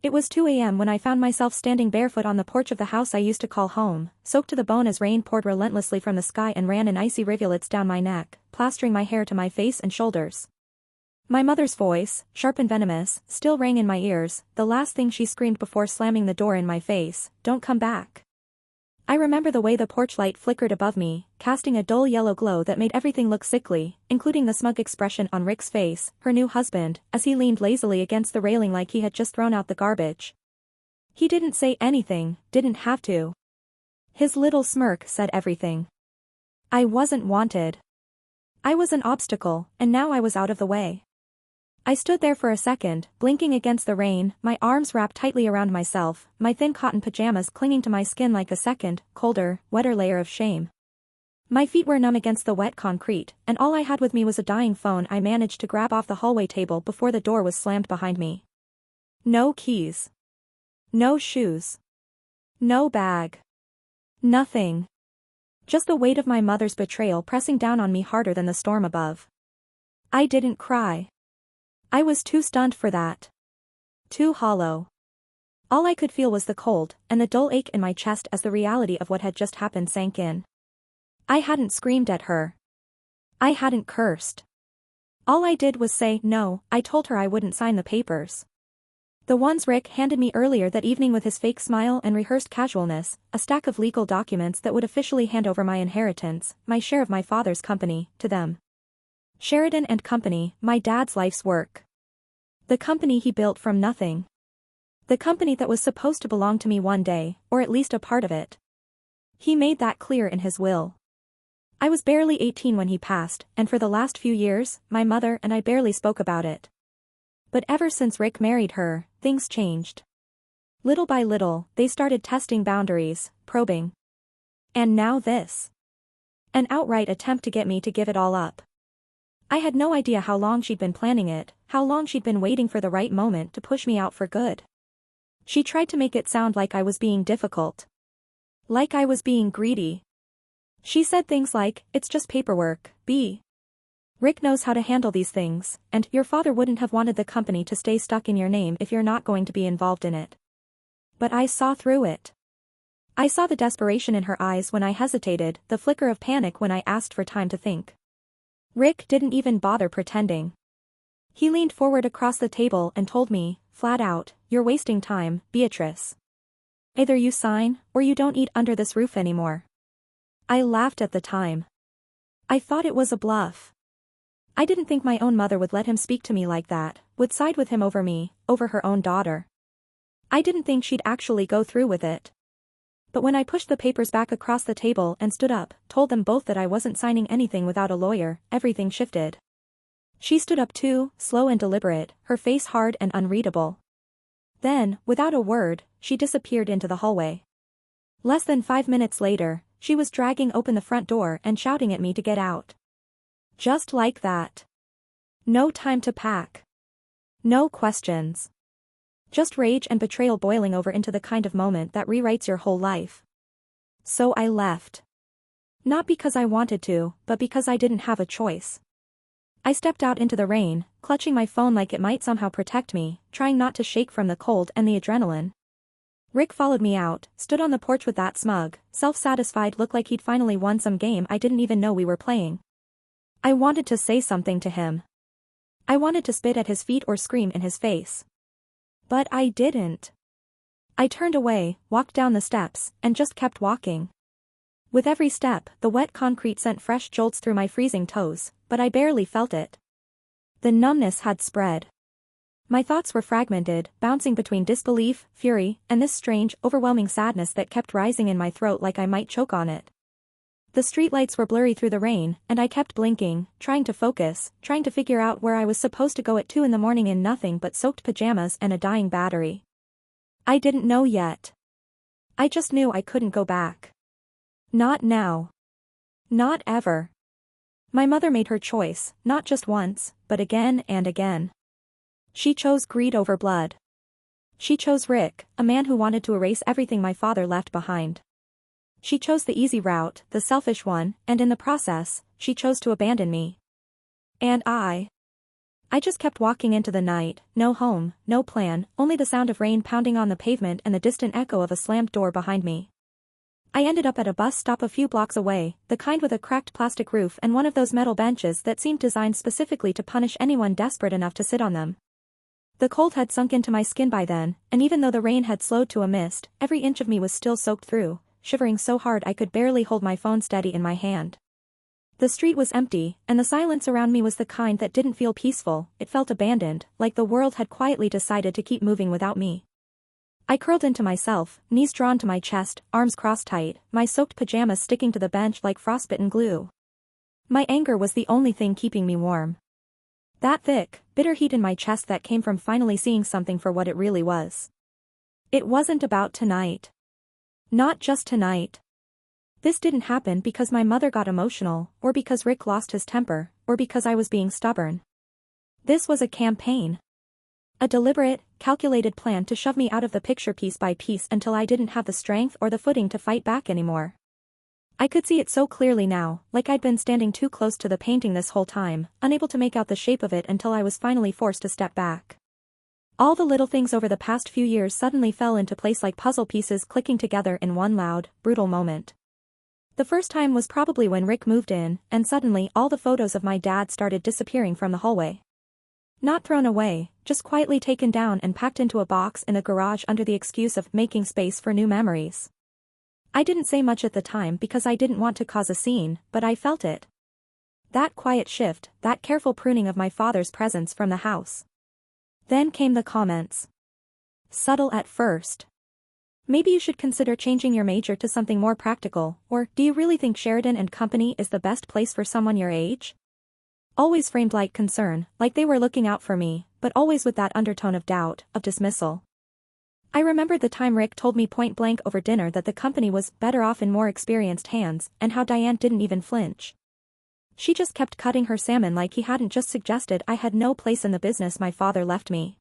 It was 2 a.m. when I found myself standing barefoot on the porch of the house I used to call home, soaked to the bone as rain poured relentlessly from the sky and ran in icy rivulets down my neck, plastering my hair to my face and shoulders. My mother's voice, sharp and venomous, still rang in my ears, the last thing she screamed before slamming the door in my face, "Don't come back." I remember the way the porch light flickered above me, casting a dull yellow glow that made everything look sickly, including the smug expression on Rick's face, her new husband, as he leaned lazily against the railing like he had just thrown out the garbage. He didn't say anything, didn't have to. His little smirk said everything. I wasn't wanted. I was an obstacle, and now I was out of the way. I stood there for a second, blinking against the rain, my arms wrapped tightly around myself, my thin cotton pajamas clinging to my skin like a second, colder, wetter layer of shame. My feet were numb against the wet concrete, and all I had with me was a dying phone I managed to grab off the hallway table before the door was slammed behind me. No keys. No shoes. No bag. Nothing. Just the weight of my mother's betrayal pressing down on me harder than the storm above. I didn't cry. I was too stunned for that. Too hollow. All I could feel was the cold, and the dull ache in my chest as the reality of what had just happened sank in. I hadn't screamed at her. I hadn't cursed. All I did was say no. I told her I wouldn't sign the papers. The ones Rick handed me earlier that evening with his fake smile and rehearsed casualness, a stack of legal documents that would officially hand over my inheritance, my share of my father's company, to them. Sheridan and Company, my dad's life's work. The company he built from nothing. The company that was supposed to belong to me one day, or at least a part of it. He made that clear in his will. I was barely 18 when he passed, and for the last few years, my mother and I barely spoke about it. But ever since Rick married her, things changed. Little by little, they started testing boundaries, probing. And now this. An outright attempt to get me to give it all up. I had no idea how long she'd been planning it, how long she'd been waiting for the right moment to push me out for good. She tried to make it sound like I was being difficult. Like I was being greedy. She said things like, "It's just paperwork, B. Rick knows how to handle these things, and your father wouldn't have wanted the company to stay stuck in your name if you're not going to be involved in it." But I saw through it. I saw the desperation in her eyes when I hesitated, the flicker of panic when I asked for time to think. Rick didn't even bother pretending. He leaned forward across the table and told me, flat out, "You're wasting time, Beatrice. Either you sign, or you don't eat under this roof anymore." I laughed at the time. I thought it was a bluff. I didn't think my own mother would let him speak to me like that, would side with him over me, over her own daughter. I didn't think she'd actually go through with it. But when I pushed the papers back across the table and stood up, told them both that I wasn't signing anything without a lawyer, everything shifted. She stood up too, slow and deliberate, her face hard and unreadable. Then, without a word, she disappeared into the hallway. Less than 5 minutes later, she was dragging open the front door and shouting at me to get out. Just like that. No time to pack. No questions. Just rage and betrayal boiling over into the kind of moment that rewrites your whole life. So I left. Not because I wanted to, but because I didn't have a choice. I stepped out into the rain, clutching my phone like it might somehow protect me, trying not to shake from the cold and the adrenaline. Rick followed me out, stood on the porch with that smug, self-satisfied look like he'd finally won some game I didn't even know we were playing. I wanted to say something to him. I wanted to spit at his feet or scream in his face. But I didn't. I turned away, walked down the steps, and just kept walking. With every step, the wet concrete sent fresh jolts through my freezing toes, but I barely felt it. The numbness had spread. My thoughts were fragmented, bouncing between disbelief, fury, and this strange, overwhelming sadness that kept rising in my throat like I might choke on it. The streetlights were blurry through the rain, and I kept blinking, trying to focus, trying to figure out where I was supposed to go at 2 in the morning in nothing but soaked pajamas and a dying battery. I didn't know yet. I just knew I couldn't go back. Not now. Not ever. My mother made her choice, not just once, but again and again. She chose greed over blood. She chose Rick, a man who wanted to erase everything my father left behind. She chose the easy route, the selfish one, and in the process, she chose to abandon me. And I I just kept walking into the night, no home, no plan, only the sound of rain pounding on the pavement and the distant echo of a slammed door behind me. I ended up at a bus stop a few blocks away, the kind with a cracked plastic roof and one of those metal benches that seemed designed specifically to punish anyone desperate enough to sit on them. The cold had sunk into my skin by then, and even though the rain had slowed to a mist, every inch of me was still soaked through, shivering so hard I could barely hold my phone steady in my hand. The street was empty, and the silence around me was the kind that didn't feel peaceful, it felt abandoned, like the world had quietly decided to keep moving without me. I curled into myself, knees drawn to my chest, arms crossed tight, my soaked pajamas sticking to the bench like frostbitten glue. My anger was the only thing keeping me warm. That thick, bitter heat in my chest that came from finally seeing something for what it really was. It wasn't about tonight. Not just tonight. This didn't happen because my mother got emotional, or because Rick lost his temper, or because I was being stubborn. This was a campaign. A deliberate, calculated plan to shove me out of the picture piece by piece until I didn't have the strength or the footing to fight back anymore. I could see it so clearly now, like I'd been standing too close to the painting this whole time, unable to make out the shape of it until I was finally forced to step back. All the little things over the past few years suddenly fell into place like puzzle pieces clicking together in one loud, brutal moment. The first time was probably when Rick moved in, and suddenly all the photos of my dad started disappearing from the hallway. Not thrown away, just quietly taken down and packed into a box in the garage under the excuse of making space for new memories. I didn't say much at the time because I didn't want to cause a scene, but I felt it. That quiet shift, that careful pruning of my father's presence from the house. Then came the comments. Subtle at first. Maybe you should consider changing your major to something more practical, or do you really think Sheridan and Company is the best place for someone your age? Always framed like concern, like they were looking out for me, but always with that undertone of doubt, of dismissal. I remembered the time Rick told me point blank over dinner that the company was better off in more experienced hands, and how Diane didn't even flinch. She just kept cutting her salmon like he hadn't just suggested I had no place in the business my father left me.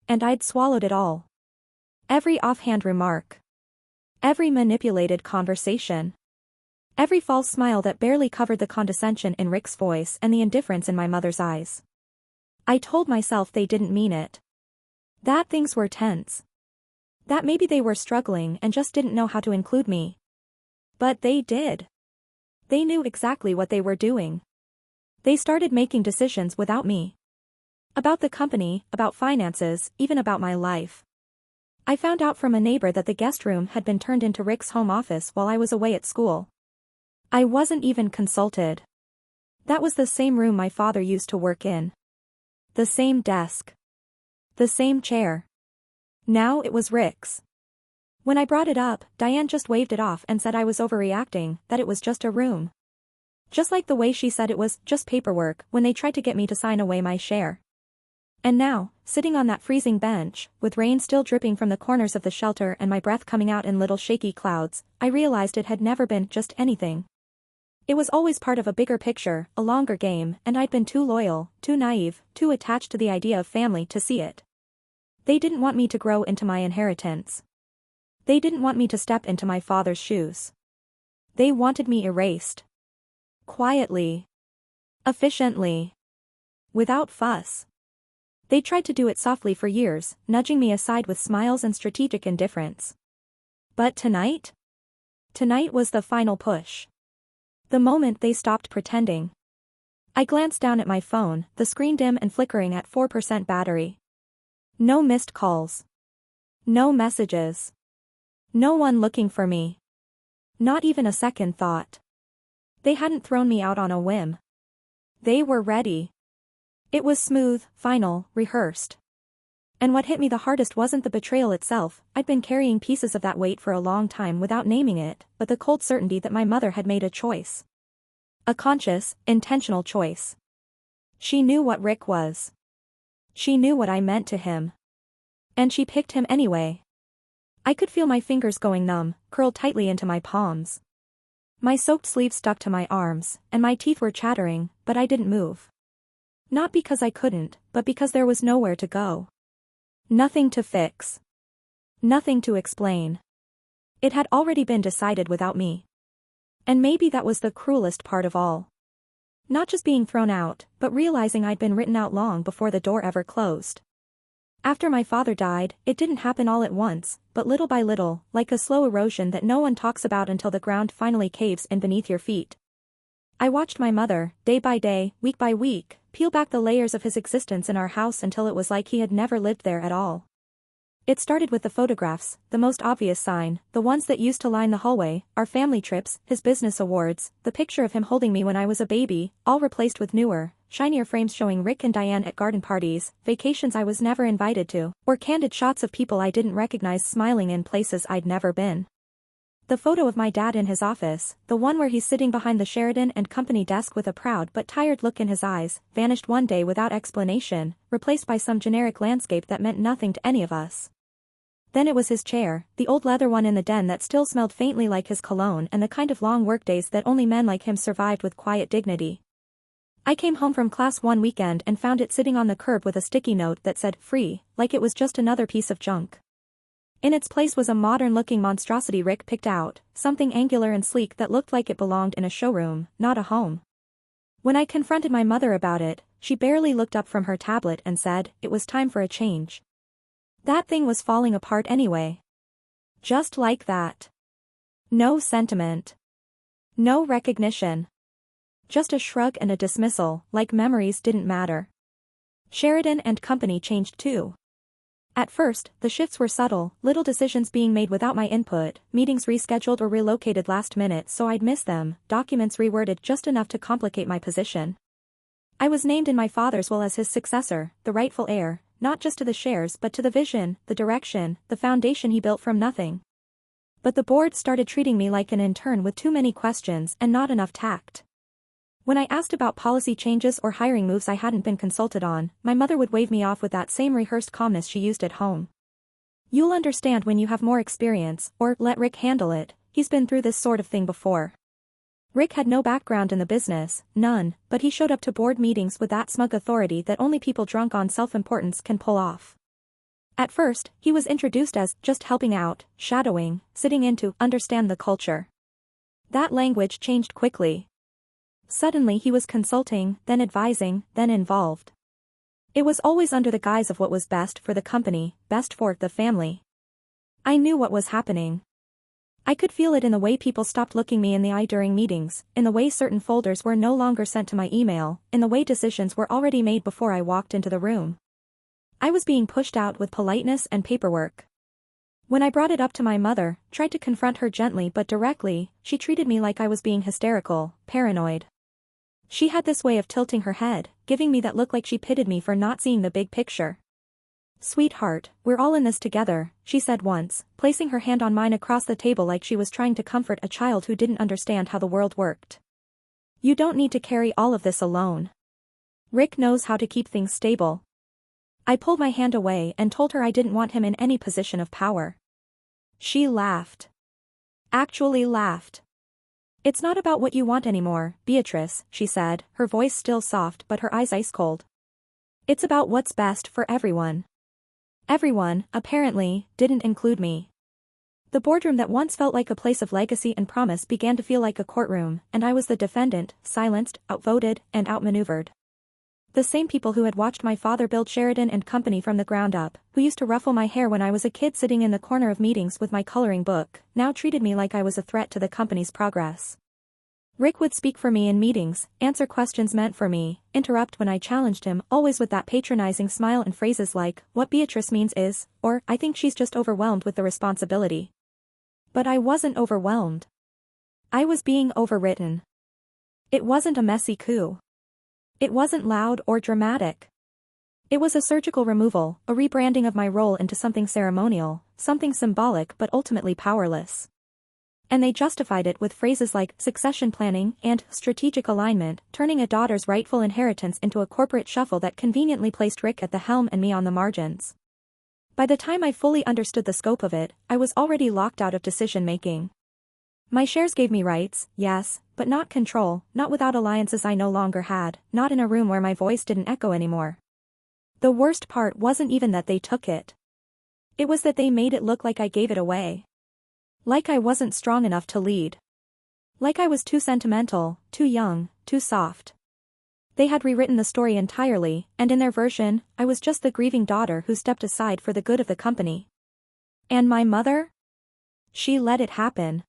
And I'd swallowed it all. Every offhand remark. Every manipulated conversation. Every false smile that barely covered the condescension in Rick's voice and the indifference in my mother's eyes. I told myself they didn't mean it. That things were tense. That maybe they were struggling and just didn't know how to include me. But they did. They knew exactly what they were doing. They started making decisions without me. About the company, about finances, even about my life. I found out from a neighbor that the guest room had been turned into Rick's home office while I was away at school. I wasn't even consulted. That was the same room my father used to work in. The same desk. The same chair. Now it was Rick's. When I brought it up, Diane just waved it off and said I was overreacting, that it was just a room. Just like the way she said it was just paperwork when they tried to get me to sign away my share. And now, sitting on that freezing bench, with rain still dripping from the corners of the shelter and my breath coming out in little shaky clouds, I realized it had never been just anything. It was always part of a bigger picture, a longer game, and I'd been too loyal, too naive, too attached to the idea of family to see it. They didn't want me to grow into my inheritance. They didn't want me to step into my father's shoes. They wanted me erased. Quietly. Efficiently. Without fuss. They tried to do it softly for years, nudging me aside with smiles and strategic indifference. But tonight? Tonight was the final push. The moment they stopped pretending. I glanced down at my phone, the screen dim and flickering at 4% battery. No missed calls. No messages. No one looking for me. Not even a second thought. They hadn't thrown me out on a whim. They were ready. It was smooth, final, rehearsed. And what hit me the hardest wasn't the betrayal itself. I'd been carrying pieces of that weight for a long time without naming it, but the cold certainty that my mother had made a choice. A conscious, intentional choice. She knew what Rick was. She knew what I meant to him. And she picked him anyway. I could feel my fingers going numb, curled tightly into my palms. My soaked sleeves stuck to my arms, and my teeth were chattering, but I didn't move. Not because I couldn't, but because there was nowhere to go. Nothing to fix. Nothing to explain. It had already been decided without me. And maybe that was the cruelest part of all. Not just being thrown out, but realizing I'd been written out long before the door ever closed. After my father died, it didn't happen all at once, but little by little, like a slow erosion that no one talks about until the ground finally caves in beneath your feet. I watched my mother, day by day, week by week, peel back the layers of his existence in our house until it was like he had never lived there at all. It started with the photographs, the most obvious sign, the ones that used to line the hallway, our family trips, his business awards, the picture of him holding me when I was a baby, all replaced with newer, shinier frames showing Rick and Diane at garden parties, vacations I was never invited to, or candid shots of people I didn't recognize smiling in places I'd never been. The photo of my dad in his office, the one where he's sitting behind the Sheridan and Company desk with a proud but tired look in his eyes, vanished one day without explanation, replaced by some generic landscape that meant nothing to any of us. Then it was his chair, the old leather one in the den that still smelled faintly like his cologne and the kind of long workdays that only men like him survived with quiet dignity. I came home from class one weekend and found it sitting on the curb with a sticky note that said, "Free," like it was just another piece of junk. In its place was a modern-looking monstrosity Rick picked out, something angular and sleek that looked like it belonged in a showroom, not a home. When I confronted my mother about it, she barely looked up from her tablet and said, it was time for a change. That thing was falling apart anyway. Just like that. No sentiment. No recognition. Just a shrug and a dismissal, like memories didn't matter. Sheridan and Company changed too. At first, the shifts were subtle, little decisions being made without my input, meetings rescheduled or relocated last minute so I'd miss them, documents reworded just enough to complicate my position. I was named in my father's will as his successor, the rightful heir, not just to the shares but to the vision, the direction, the foundation he built from nothing. But the board started treating me like an intern with too many questions and not enough tact. When I asked about policy changes or hiring moves I hadn't been consulted on, my mother would wave me off with that same rehearsed calmness she used at home. "You'll understand when you have more experience," or "let Rick handle it, he's been through this sort of thing before." Rick had no background in the business, none, but he showed up to board meetings with that smug authority that only people drunk on self-importance can pull off. At first, he was introduced as just helping out, shadowing, sitting in to understand the culture. That language changed quickly. Suddenly he was consulting, then advising, then involved. It was always under the guise of what was best for the company, best for the family. I knew what was happening. I could feel it in the way people stopped looking me in the eye during meetings, in the way certain folders were no longer sent to my email, in the way decisions were already made before I walked into the room. I was being pushed out with politeness and paperwork. When I brought it up to my mother, tried to confront her gently but directly, she treated me like I was being hysterical, paranoid. She had this way of tilting her head, giving me that look like she pitied me for not seeing the big picture. "Sweetheart, we're all in this together," she said once, placing her hand on mine across the table like she was trying to comfort a child who didn't understand how the world worked. "You don't need to carry all of this alone. Rick knows how to keep things stable." I pulled my hand away and told her I didn't want him in any position of power. She laughed. Actually laughed. "It's not about what you want anymore, Beatrice," she said, her voice still soft but her eyes ice cold. "It's about what's best for everyone." Everyone, apparently, didn't include me. The boardroom that once felt like a place of legacy and promise began to feel like a courtroom, and I was the defendant, silenced, outvoted, and outmaneuvered. The same people who had watched my father build Sheridan and Company from the ground up, who used to ruffle my hair when I was a kid sitting in the corner of meetings with my coloring book, now treated me like I was a threat to the company's progress. Rick would speak for me in meetings, answer questions meant for me, interrupt when I challenged him, always with that patronizing smile and phrases like, "What Beatrice means is," or "I think she's just overwhelmed with the responsibility." But I wasn't overwhelmed. I was being overwritten. It wasn't a messy coup. It wasn't loud or dramatic. It was a surgical removal, a rebranding of my role into something ceremonial, something symbolic but ultimately powerless. And they justified it with phrases like succession planning and strategic alignment, turning a daughter's rightful inheritance into a corporate shuffle that conveniently placed Rick at the helm and me on the margins. By the time I fully understood the scope of it, I was already locked out of decision-making. My shares gave me rights, yes, but not control, not without alliances I no longer had, not in a room where my voice didn't echo anymore. The worst part wasn't even that they took it. It was that they made it look like I gave it away. Like I wasn't strong enough to lead. Like I was too sentimental, too young, too soft. They had rewritten the story entirely, and in their version, I was just the grieving daughter who stepped aside for the good of the company. And my mother? She let it happen.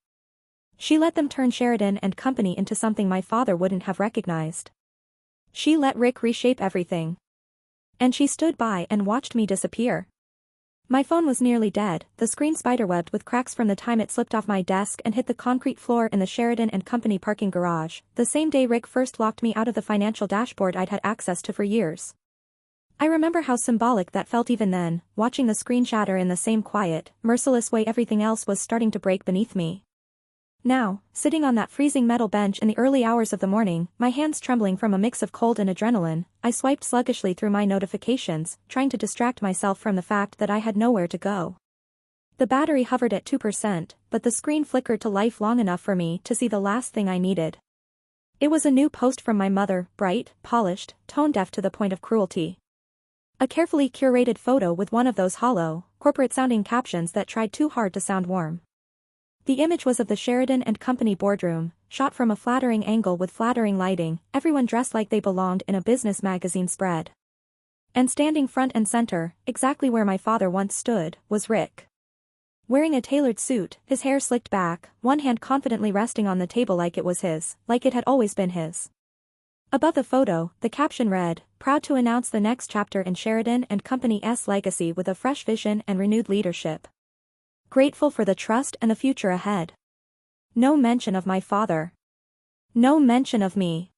She let them turn Sheridan and Company into something my father wouldn't have recognized. She let Rick reshape everything. And she stood by and watched me disappear. My phone was nearly dead, the screen spiderwebbed with cracks from the time it slipped off my desk and hit the concrete floor in the Sheridan and Company parking garage, the same day Rick first locked me out of the financial dashboard I'd had access to for years. I remember how symbolic that felt even then, watching the screen shatter in the same quiet, merciless way everything else was starting to break beneath me. Now, sitting on that freezing metal bench in the early hours of the morning, my hands trembling from a mix of cold and adrenaline, I swiped sluggishly through my notifications, trying to distract myself from the fact that I had nowhere to go. The battery hovered at 2%, but the screen flickered to life long enough for me to see the last thing I needed. It was a new post from my mother, bright, polished, tone-deaf to the point of cruelty. A carefully curated photo with one of those hollow, corporate-sounding captions that tried too hard to sound warm. The image was of the Sheridan and Company boardroom, shot from a flattering angle with flattering lighting, everyone dressed like they belonged in a business magazine spread. And standing front and center, exactly where my father once stood, was Rick. Wearing a tailored suit, his hair slicked back, one hand confidently resting on the table like it was his, like it had always been his. Above the photo, the caption read, "Proud to announce the next chapter in Sheridan and Company's legacy with a fresh vision and renewed leadership. Grateful for the trust and the future ahead." No mention of my father. No mention of me.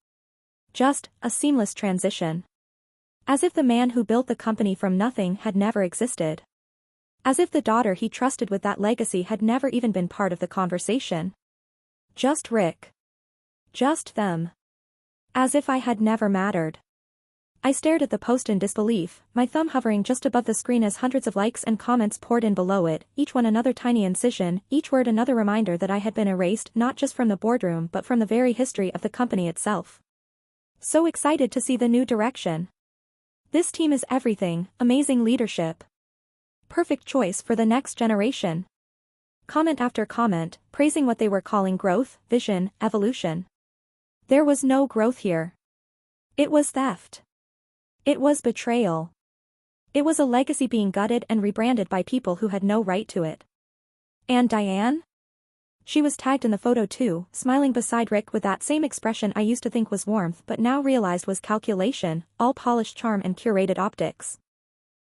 Just, a seamless transition. As if the man who built the company from nothing had never existed. As if the daughter he trusted with that legacy had never even been part of the conversation. Just Rick. Just them. As if I had never mattered. I stared at the post in disbelief, my thumb hovering just above the screen as hundreds of likes and comments poured in below it, each one another tiny incision, each word another reminder that I had been erased not just from the boardroom but from the very history of the company itself. So excited to see the new direction. This team is everything, amazing leadership. Perfect choice for the next generation. Comment after comment, praising what they were calling growth, vision, evolution. There was no growth here. It was theft. It was betrayal. It was a legacy being gutted and rebranded by people who had no right to it. And Diane? She was tagged in the photo too, smiling beside Rick with that same expression I used to think was warmth but now realized was calculation, all polished charm and curated optics.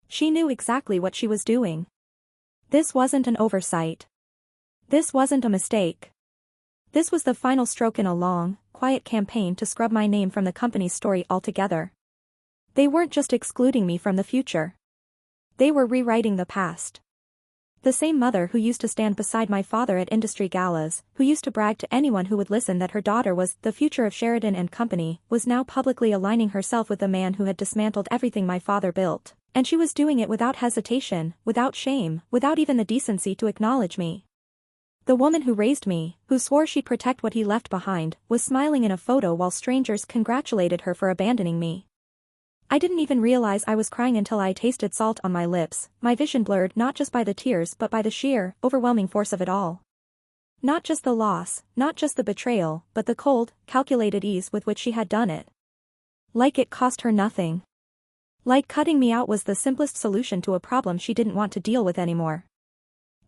She knew exactly what she was doing. This wasn't an oversight. This wasn't a mistake. This was the final stroke in a long, quiet campaign to scrub my name from the company's story altogether. They weren't just excluding me from the future. They were rewriting the past. The same mother who used to stand beside my father at industry galas, who used to brag to anyone who would listen that her daughter was the future of Sheridan and Company, was now publicly aligning herself with the man who had dismantled everything my father built, and she was doing it without hesitation, without shame, without even the decency to acknowledge me. The woman who raised me, who swore she'd protect what he left behind, was smiling in a photo while strangers congratulated her for abandoning me. I didn't even realize I was crying until I tasted salt on my lips, my vision blurred not just by the tears but by the sheer, overwhelming force of it all. Not just the loss, not just the betrayal, but the cold, calculated ease with which she had done it. Like it cost her nothing. Like cutting me out was the simplest solution to a problem she didn't want to deal with anymore.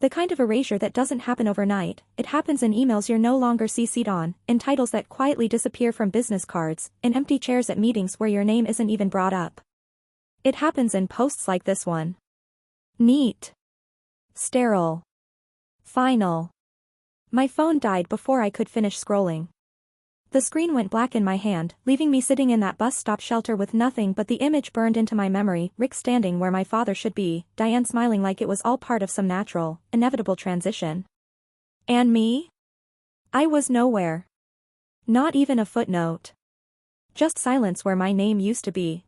The kind of erasure that doesn't happen overnight, it happens in emails you're no longer CC'd on, in titles that quietly disappear from business cards, in empty chairs at meetings where your name isn't even brought up. It happens in posts like this one. Neat. Sterile. Final. My phone died before I could finish scrolling. The screen went black in my hand, leaving me sitting in that bus stop shelter with nothing but the image burned into my memory, Rick standing where my father should be, Diane smiling like it was all part of some natural, inevitable transition. And me? I was nowhere. Not even a footnote. Just silence where my name used to be.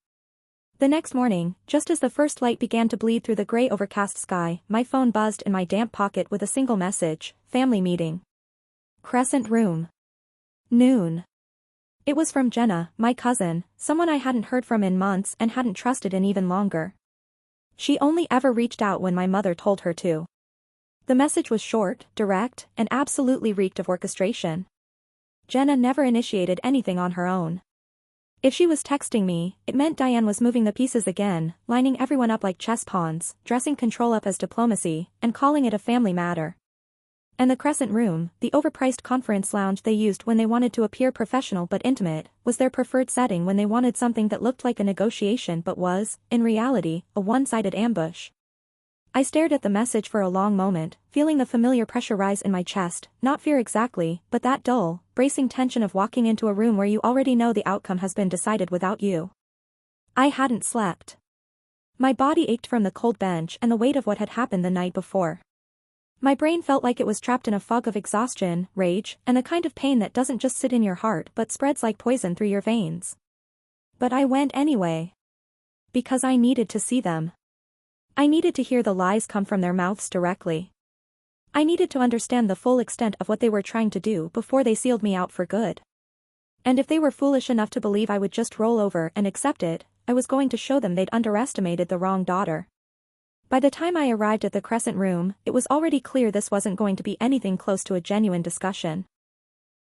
The next morning, just as the first light began to bleed through the gray overcast sky, my phone buzzed in my damp pocket with a single message, family meeting. Crescent Room. Noon. It was from Jenna, my cousin, someone I hadn't heard from in months and hadn't trusted in even longer. She only ever reached out when my mother told her to. The message was short, direct, and absolutely reeked of orchestration. Jenna never initiated anything on her own. If she was texting me, it meant Diane was moving the pieces again, lining everyone up like chess pawns, dressing control up as diplomacy, and calling it a family matter. And the Crescent Room, the overpriced conference lounge they used when they wanted to appear professional but intimate, was their preferred setting when they wanted something that looked like a negotiation but was, in reality, a one-sided ambush. I stared at the message for a long moment, feeling the familiar pressure rise in my chest, not fear exactly, but that dull, bracing tension of walking into a room where you already know the outcome has been decided without you. I hadn't slept. My body ached from the cold bench and the weight of what had happened the night before. My brain felt like it was trapped in a fog of exhaustion, rage, and the kind of pain that doesn't just sit in your heart but spreads like poison through your veins. But I went anyway. Because I needed to see them. I needed to hear the lies come from their mouths directly. I needed to understand the full extent of what they were trying to do before they sealed me out for good. And if they were foolish enough to believe I would just roll over and accept it, I was going to show them they'd underestimated the wrong daughter. By the time I arrived at the Crescent Room, it was already clear this wasn't going to be anything close to a genuine discussion.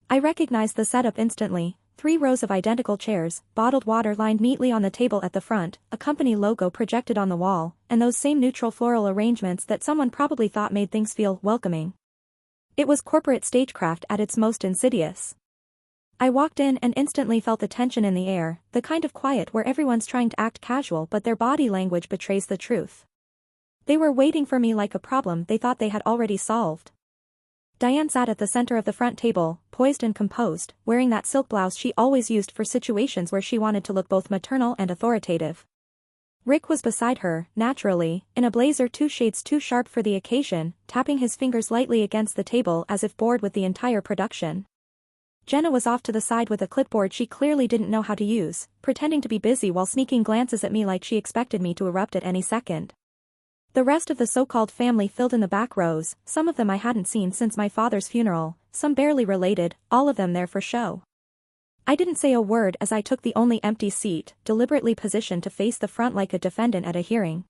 I recognized the setup instantly. 3 rows of identical chairs, bottled water lined neatly on the table at the front, a company logo projected on the wall, and those same neutral floral arrangements that someone probably thought made things feel welcoming. It was corporate stagecraft at its most insidious. I walked in and instantly felt the tension in the air, the kind of quiet where everyone's trying to act casual but their body language betrays the truth. They were waiting for me like a problem they thought they had already solved. Diane sat at the center of the front table, poised and composed, wearing that silk blouse she always used for situations where she wanted to look both maternal and authoritative. Rick was beside her, naturally, in a blazer 2 shades too sharp for the occasion, tapping his fingers lightly against the table as if bored with the entire production. Jenna was off to the side with a clipboard she clearly didn't know how to use, pretending to be busy while sneaking glances at me like she expected me to erupt at any second. The rest of the so-called family filled in the back rows, some of them I hadn't seen since my father's funeral, some barely related, all of them there for show. I didn't say a word as I took the only empty seat, deliberately positioned to face the front like a defendant at a hearing.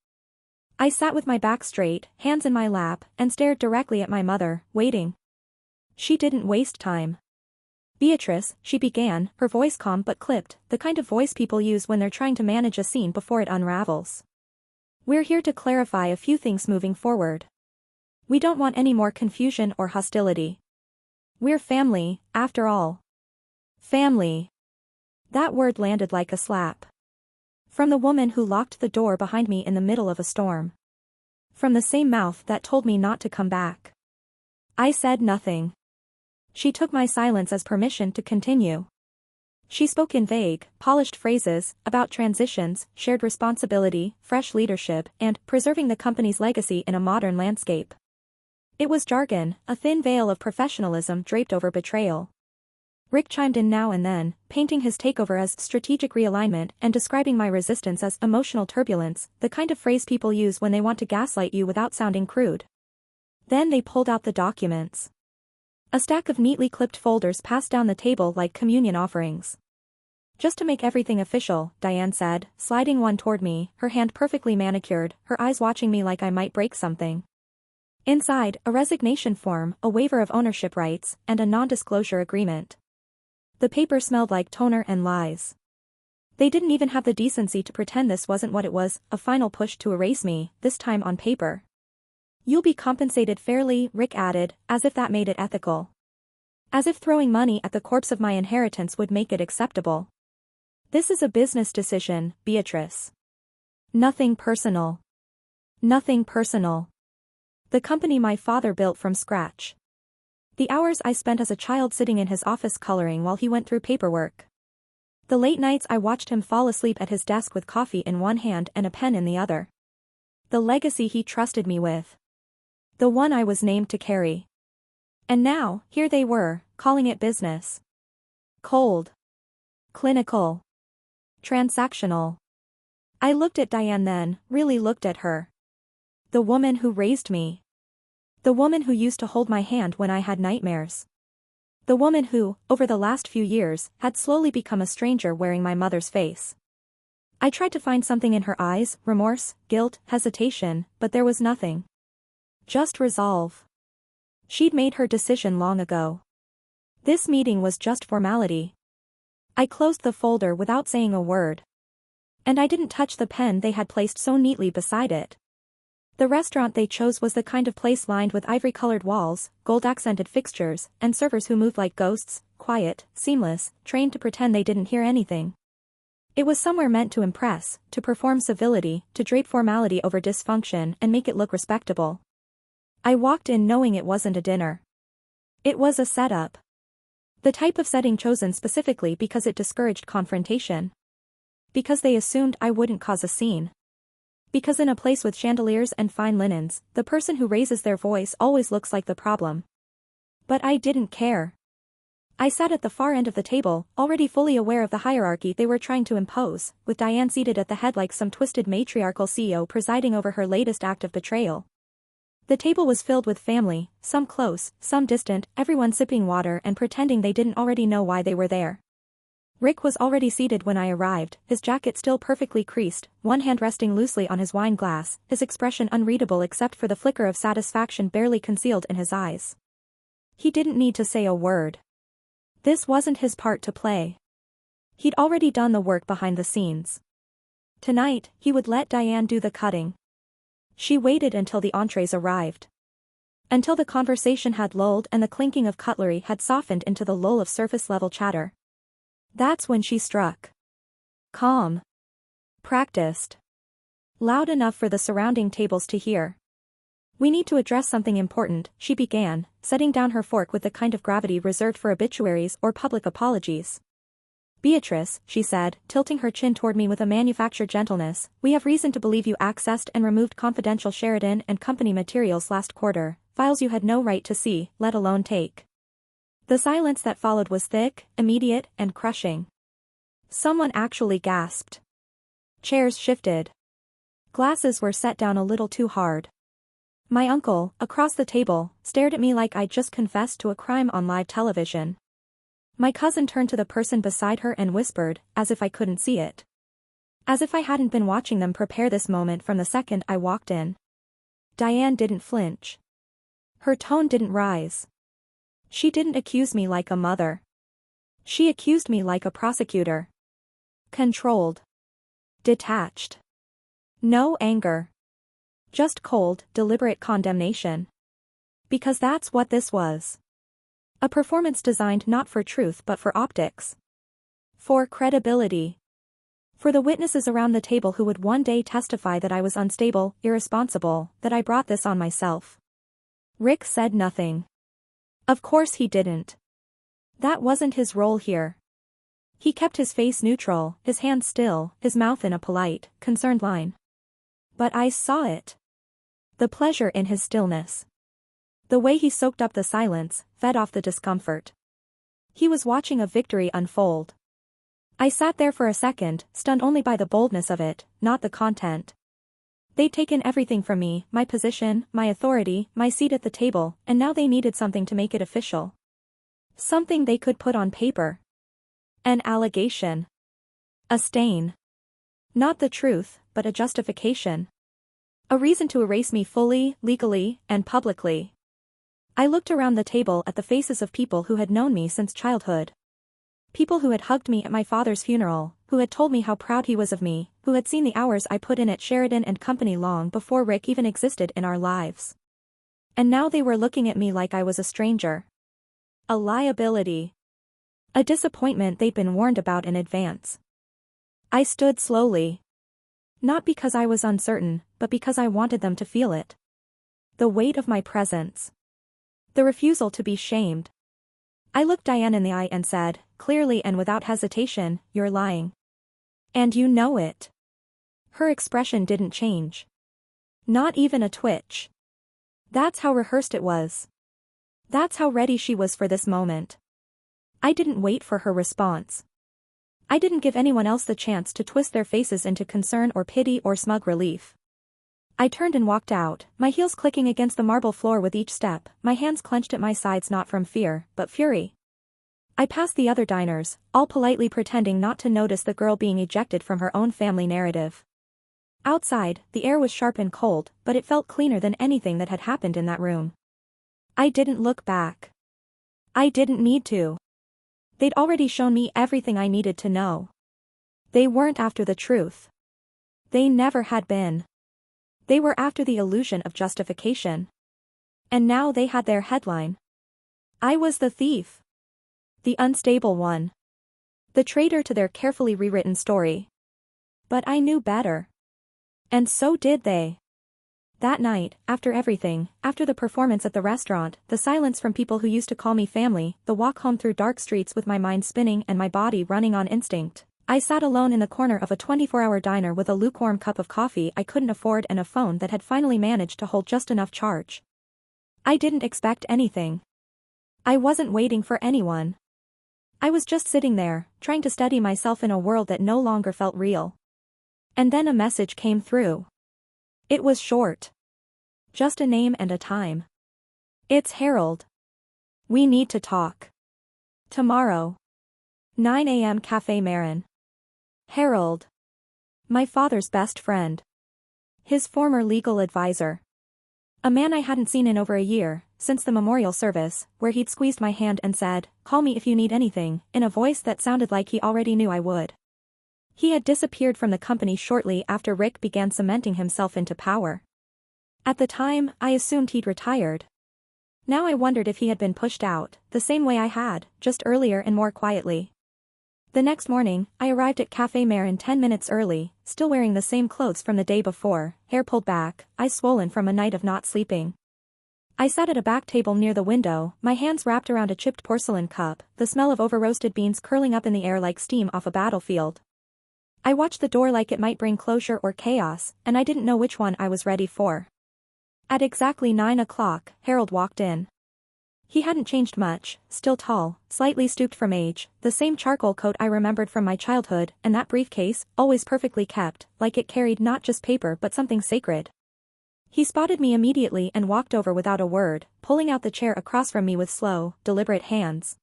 I sat with my back straight, hands in my lap, and stared directly at my mother, waiting. She didn't waste time. Beatrice, she began, her voice calm but clipped, the kind of voice people use when they're trying to manage a scene before it unravels. We're here to clarify a few things moving forward. We don't want any more confusion or hostility. We're family, after all. Family. That word landed like a slap. From the woman who locked the door behind me in the middle of a storm. From the same mouth that told me not to come back. I said nothing. She took my silence as permission to continue. She spoke in vague, polished phrases, about transitions, shared responsibility, fresh leadership, and preserving the company's legacy in a modern landscape. It was jargon, a thin veil of professionalism draped over betrayal. Rick chimed in now and then, painting his takeover as strategic realignment and describing my resistance as emotional turbulence, the kind of phrase people use when they want to gaslight you without sounding crude. Then they pulled out the documents. A stack of neatly clipped folders passed down the table like communion offerings. Just to make everything official, Diane said, sliding one toward me, her hand perfectly manicured, her eyes watching me like I might break something. Inside, a resignation form, a waiver of ownership rights, and a non-disclosure agreement. The paper smelled like toner and lies. They didn't even have the decency to pretend this wasn't what it was, a final push to erase me, this time on paper. You'll be compensated fairly, Rick added, as if that made it ethical. As if throwing money at the corpse of my inheritance would make it acceptable. This is a business decision, Beatrice. Nothing personal. Nothing personal. The company my father built from scratch. The hours I spent as a child sitting in his office coloring while he went through paperwork. The late nights I watched him fall asleep at his desk with coffee in one hand and a pen in the other. The legacy he trusted me with. The one I was named to carry. And now, here they were, calling it business. Cold. Clinical. Transactional. I looked at Diane then, really looked at her. The woman who raised me. The woman who used to hold my hand when I had nightmares. The woman who, over the last few years, had slowly become a stranger wearing my mother's face. I tried to find something in her eyes, remorse, guilt, hesitation, but there was nothing. Just resolve. She'd made her decision long ago. This meeting was just formality. I closed the folder without saying a word. And I didn't touch the pen they had placed so neatly beside it. The restaurant they chose was the kind of place lined with ivory-colored walls, gold-accented fixtures, and servers who moved like ghosts, quiet, seamless, trained to pretend they didn't hear anything. It was somewhere meant to impress, to perform civility, to drape formality over dysfunction and make it look respectable. I walked in knowing it wasn't a dinner. It was a setup. The type of setting chosen specifically because it discouraged confrontation. Because they assumed I wouldn't cause a scene. Because in a place with chandeliers and fine linens, the person who raises their voice always looks like the problem. But I didn't care. I sat at the far end of the table, already fully aware of the hierarchy they were trying to impose, with Diane seated at the head like some twisted matriarchal CEO presiding over her latest act of betrayal. The table was filled with family, some close, some distant, everyone sipping water and pretending they didn't already know why they were there. Rick was already seated when I arrived, his jacket still perfectly creased, one hand resting loosely on his wine glass, his expression unreadable except for the flicker of satisfaction barely concealed in his eyes. He didn't need to say a word. This wasn't his part to play. He'd already done the work behind the scenes. Tonight, he would let Diane do the cutting. She waited until the entrees arrived. Until the conversation had lulled and the clinking of cutlery had softened into the lull of surface-level chatter. That's when she struck. Calm. Practiced. Loud enough for the surrounding tables to hear. "We need to address something important," she began, setting down her fork with the kind of gravity reserved for obituaries or public apologies. "Beatrice," she said, tilting her chin toward me with a manufactured gentleness, "we have reason to believe you accessed and removed confidential Sheridan and Company materials last quarter, files you had no right to see, let alone take." The silence that followed was thick, immediate, and crushing. Someone actually gasped. Chairs shifted. Glasses were set down a little too hard. My uncle, across the table, stared at me like I'd just confessed to a crime on live television. My cousin turned to the person beside her and whispered, as if I couldn't see it. As if I hadn't been watching them prepare this moment from the second I walked in. Diane didn't flinch. Her tone didn't rise. She didn't accuse me like a mother. She accused me like a prosecutor. Controlled. Detached. No anger. Just cold, deliberate condemnation. Because that's what this was. A performance designed not for truth but for optics. For credibility. For the witnesses around the table who would one day testify that I was unstable, irresponsible, that I brought this on myself. Rick said nothing. Of course he didn't. That wasn't his role here. He kept his face neutral, his hands still, his mouth in a polite, concerned line. But I saw it. The pleasure in his stillness. The way he soaked up the silence, fed off the discomfort. He was watching a victory unfold. I sat there for a second, stunned only by the boldness of it, not the content. They'd taken everything from me, my position, my authority, my seat at the table, and now they needed something to make it official. Something they could put on paper. An allegation. A stain. Not the truth, but a justification. A reason to erase me fully, legally, and publicly. I looked around the table at the faces of people who had known me since childhood. People who had hugged me at my father's funeral, who had told me how proud he was of me, who had seen the hours I put in at Sheridan and Company long before Rick even existed in our lives. And now they were looking at me like I was a stranger. A liability. A disappointment they'd been warned about in advance. I stood slowly. Not because I was uncertain, but because I wanted them to feel it. The weight of my presence. The refusal to be shamed. I looked Diane in the eye and said, clearly and without hesitation, "You're lying. And you know it." Her expression didn't change. Not even a twitch. That's how rehearsed it was. That's how ready she was for this moment. I didn't wait for her response. I didn't give anyone else the chance to twist their faces into concern or pity or smug relief. I turned and walked out, my heels clicking against the marble floor with each step, my hands clenched at my sides not from fear, but fury. I passed the other diners, all politely pretending not to notice the girl being ejected from her own family narrative. Outside, the air was sharp and cold, but it felt cleaner than anything that had happened in that room. I didn't look back. I didn't need to. They'd already shown me everything I needed to know. They weren't after the truth. They never had been. They were after the illusion of justification. And now they had their headline. I was the thief. The unstable one. The traitor to their carefully rewritten story. But I knew better. And so did they. That night, after everything, after the performance at the restaurant, the silence from people who used to call me family, the walk home through dark streets with my mind spinning and my body running on instinct, I sat alone in the corner of a 24-hour diner with a lukewarm cup of coffee I couldn't afford and a phone that had finally managed to hold just enough charge. I didn't expect anything. I wasn't waiting for anyone. I was just sitting there, trying to steady myself in a world that no longer felt real. And then a message came through. It was short. Just a name and a time. It's Harold. We need to talk. Tomorrow. 9 a.m. Café Marin. Harold. My father's best friend. His former legal advisor. A man I hadn't seen in over a year, since the memorial service, where he'd squeezed my hand and said, "Call me if you need anything," in a voice that sounded like he already knew I would. He had disappeared from the company shortly after Rick began cementing himself into power. At the time, I assumed he'd retired. Now I wondered if he had been pushed out, the same way I had, just earlier and more quietly. The next morning, I arrived at Café Marin 10 minutes early, still wearing the same clothes from the day before, hair pulled back, eyes swollen from a night of not sleeping. I sat at a back table near the window, my hands wrapped around a chipped porcelain cup, the smell of over-roasted beans curling up in the air like steam off a battlefield. I watched the door like it might bring closure or chaos, and I didn't know which one I was ready for. At exactly 9 o'clock, Harold walked in. He hadn't changed much, still tall, slightly stooped from age, the same charcoal coat I remembered from my childhood, and that briefcase, always perfectly kept, like it carried not just paper but something sacred. He spotted me immediately and walked over without a word, pulling out the chair across from me with slow, deliberate hands.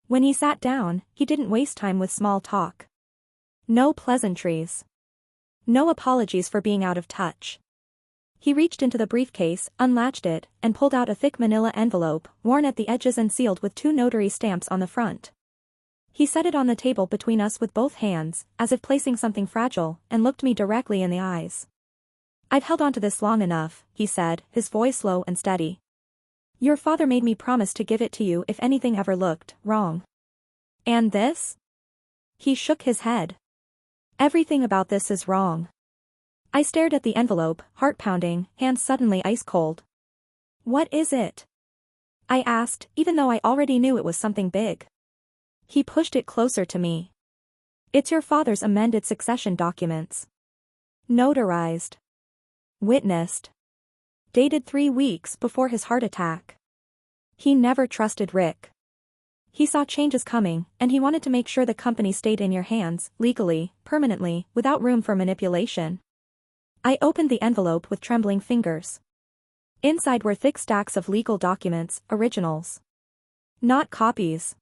When he sat down, he didn't waste time with small talk. No pleasantries. No apologies for being out of touch. He reached into the briefcase, unlatched it, and pulled out a thick manila envelope, worn at the edges and sealed with 2 notary stamps on the front. He set it on the table between us with both hands, as if placing something fragile, and looked me directly in the eyes. "I've held on to this long enough," he said, his voice low and steady. "Your father made me promise to give it to you if anything ever looked wrong. And this?" He shook his head. "Everything about this is wrong." I stared at the envelope, heart pounding, hands suddenly ice cold. "What is it?" I asked, even though I already knew it was something big. He pushed it closer to me. "It's your father's amended succession documents. Notarized. Witnessed. Dated 3 weeks before his heart attack. He never trusted Rick. He saw changes coming, and he wanted to make sure the company stayed in your hands, legally, permanently, without room for manipulation." I opened the envelope with trembling fingers. Inside were thick stacks of legal documents, originals. Not copies.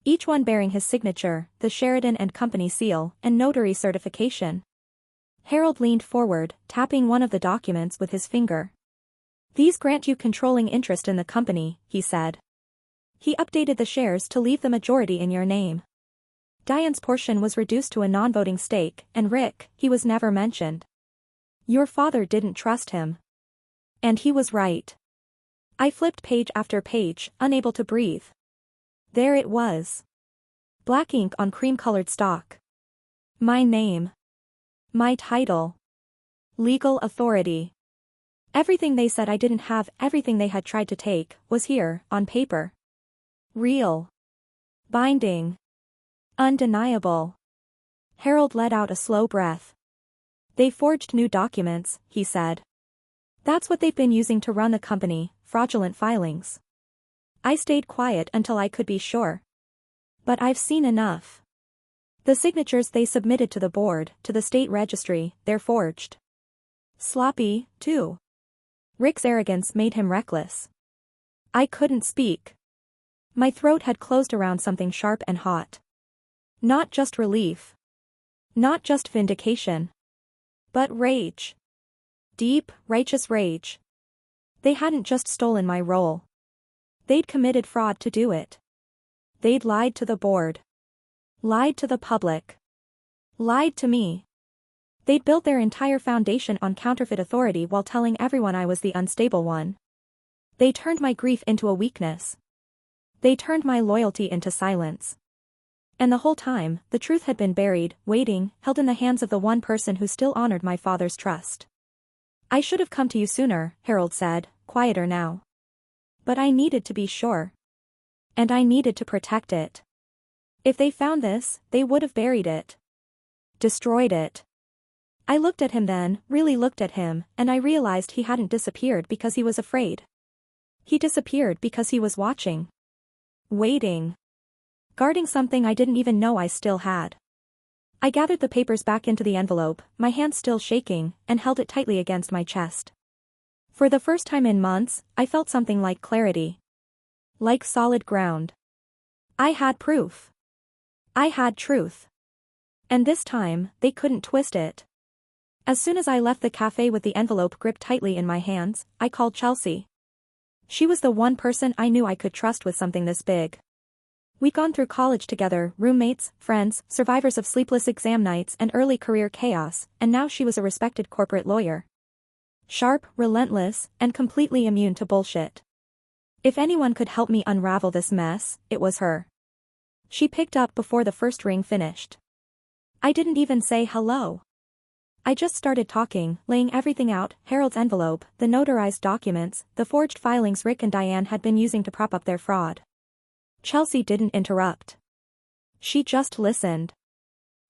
Each one bearing his signature, the Sheridan and Company seal, and notary certification. Harold leaned forward, tapping one of the documents with his finger. "These grant you controlling interest in the company," he said. He updated the shares to leave the majority in your name. Diane's portion was reduced to a non-voting stake, and Rick, he was never mentioned. Your father didn't trust him. And he was right. I flipped page after page, unable to breathe. There it was. Black ink on cream-colored stock. My name. My title. Legal authority. Everything they said I didn't have, everything they had tried to take, was here, on paper. Real. Binding. Undeniable. Harold let out a slow breath. "They forged new documents," he said. "That's what they've been using to run the company, fraudulent filings." I stayed quiet until I could be sure. But I've seen enough. The signatures they submitted to the board, to the state registry, they're forged. Sloppy, too. Rick's arrogance made him reckless. I couldn't speak. My throat had closed around something sharp and hot. Not just relief. Not just vindication. But rage. Deep, righteous rage. They hadn't just stolen my role. They'd committed fraud to do it. They'd lied to the board. Lied to the public. Lied to me. They'd built their entire foundation on counterfeit authority while telling everyone I was the unstable one. They turned my grief into a weakness. They turned my loyalty into silence. And the whole time, the truth had been buried, waiting, held in the hands of the one person who still honored my father's trust. I should have come to you sooner, Harold said, quieter now. But I needed to be sure. And I needed to protect it. If they found this, they would have buried it. Destroyed it. I looked at him then, really looked at him, and I realized he hadn't disappeared because he was afraid. He disappeared because he was watching. Waiting. Guarding something I didn't even know I still had. I gathered the papers back into the envelope, my hand still shaking, and held it tightly against my chest. For the first time in months, I felt something like clarity. Like solid ground. I had proof. I had truth. And this time, they couldn't twist it. As soon as I left the cafe with the envelope gripped tightly in my hands, I called Chelsea. She was the one person I knew I could trust with something this big. We'd gone through college together, roommates, friends, survivors of sleepless exam nights and early career chaos, and now she was a respected corporate lawyer. Sharp, relentless, and completely immune to bullshit. If anyone could help me unravel this mess, it was her. She picked up before the first ring finished. I didn't even say hello. I just started talking, laying everything out, Harold's envelope, the notarized documents, the forged filings Rick and Diane had been using to prop up their fraud. Chelsea didn't interrupt. She just listened.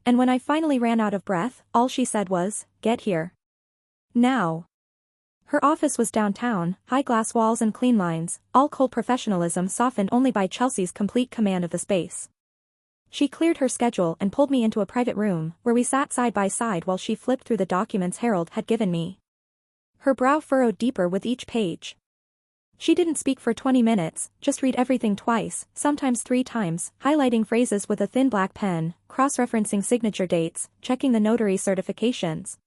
And when I finally ran out of breath, all she said was, "Get here. Now." Her office was downtown, high glass walls and clean lines, all cold professionalism softened only by Chelsea's complete command of the space. She cleared her schedule and pulled me into a private room, where we sat side by side while she flipped through the documents Harold had given me. Her brow furrowed deeper with each page. She didn't speak for 20 minutes, just read everything twice, sometimes 3 times, highlighting phrases with a thin black pen, cross-referencing signature dates, checking the notary certifications.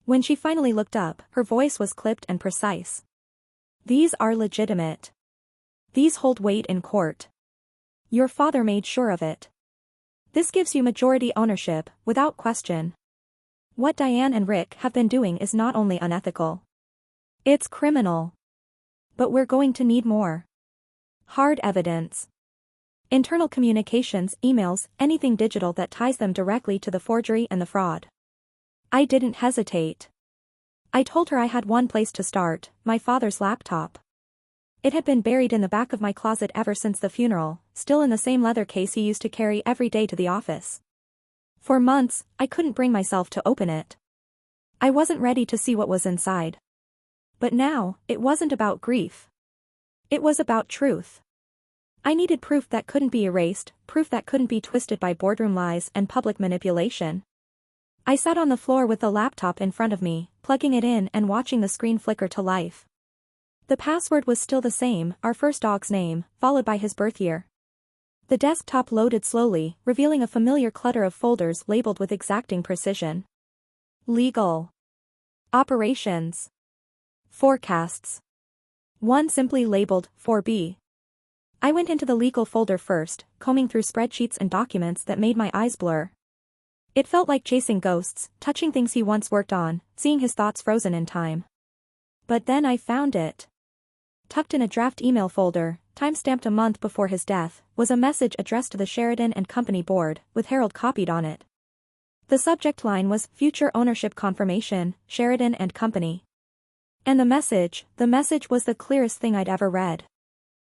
When she finally looked up, her voice was clipped and precise. "These are legitimate. These hold weight in court. Your father made sure of it. This gives you majority ownership, without question. What Diane and Rick have been doing is not only unethical. It's criminal. But we're going to need more. Hard evidence. Internal communications, emails, anything digital that ties them directly to the forgery and the fraud." I didn't hesitate. I told her I had one place to start, my father's laptop. It had been buried in the back of my closet ever since the funeral, still in the same leather case he used to carry every day to the office. For months, I couldn't bring myself to open it. I wasn't ready to see what was inside. But now, it wasn't about grief. It was about truth. I needed proof that couldn't be erased, proof that couldn't be twisted by boardroom lies and public manipulation. I sat on the floor with the laptop in front of me, plugging it in and watching the screen flicker to life. The password was still the same, our first dog's name, followed by his birth year. The desktop loaded slowly, revealing a familiar clutter of folders labeled with exacting precision. Legal. Operations. Forecasts. One simply labeled 4B. I went into the legal folder first, combing through spreadsheets and documents that made my eyes blur. It felt like chasing ghosts, touching things he once worked on, seeing his thoughts frozen in time. But then I found it. Tucked in a draft email folder, time-stamped a month before his death, was a message addressed to the Sheridan and Company board, with Harold copied on it. The subject line was Future Ownership Confirmation, Sheridan and Company. And the message was the clearest thing I'd ever read.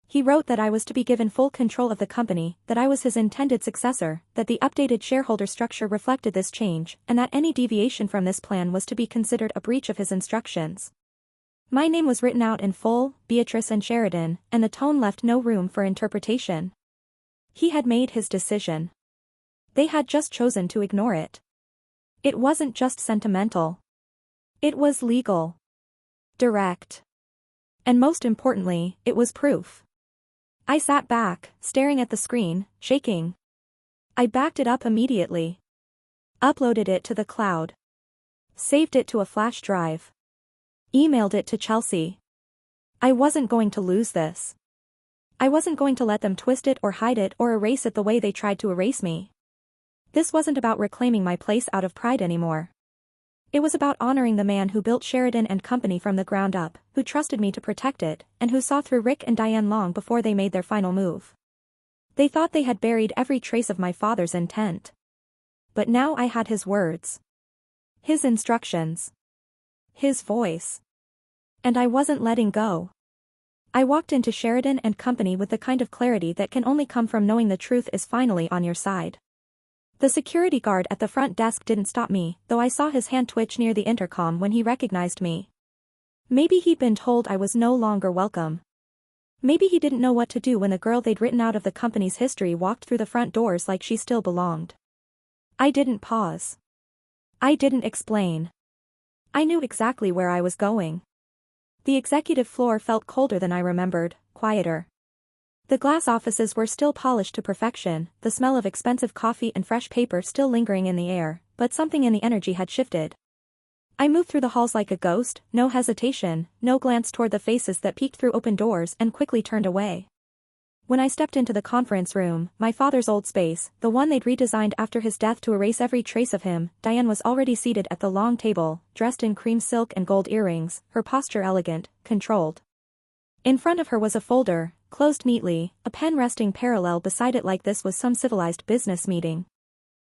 He wrote that I was to be given full control of the company, that I was his intended successor, that the updated shareholder structure reflected this change, and that any deviation from this plan was to be considered a breach of his instructions. My name was written out in full, Beatrice and Sheridan, and the tone left no room for interpretation. He had made his decision. They had just chosen to ignore it. It wasn't just sentimental. It was legal. Direct. And most importantly, it was proof. I sat back, staring at the screen, shaking. I backed it up immediately. Uploaded it to the cloud. Saved it to a flash drive. Emailed it to Chelsea. I wasn't going to lose this. I wasn't going to let them twist it or hide it or erase it the way they tried to erase me. This wasn't about reclaiming my place out of pride anymore. It was about honoring the man who built Sheridan and Company from the ground up, who trusted me to protect it, and who saw through Rick and Diane long before they made their final move. They thought they had buried every trace of my father's intent. But now I had his words. His instructions. His voice. And I wasn't letting go. I walked into Sheridan and Company with the kind of clarity that can only come from knowing the truth is finally on your side. The security guard at the front desk didn't stop me, though I saw his hand twitch near the intercom when he recognized me. Maybe he'd been told I was no longer welcome. Maybe he didn't know what to do when the girl they'd written out of the company's history walked through the front doors like she still belonged. I didn't pause. I didn't explain. I knew exactly where I was going. The executive floor felt colder than I remembered, quieter. The glass offices were still polished to perfection, the smell of expensive coffee and fresh paper still lingering in the air, but something in the energy had shifted. I moved through the halls like a ghost, no hesitation, no glance toward the faces that peeked through open doors and quickly turned away. When I stepped into the conference room, my father's old space, the one they'd redesigned after his death to erase every trace of him, Diane was already seated at the long table, dressed in cream silk and gold earrings, her posture elegant, controlled. In front of her was a folder, closed neatly, a pen resting parallel beside it like this was some civilized business meeting.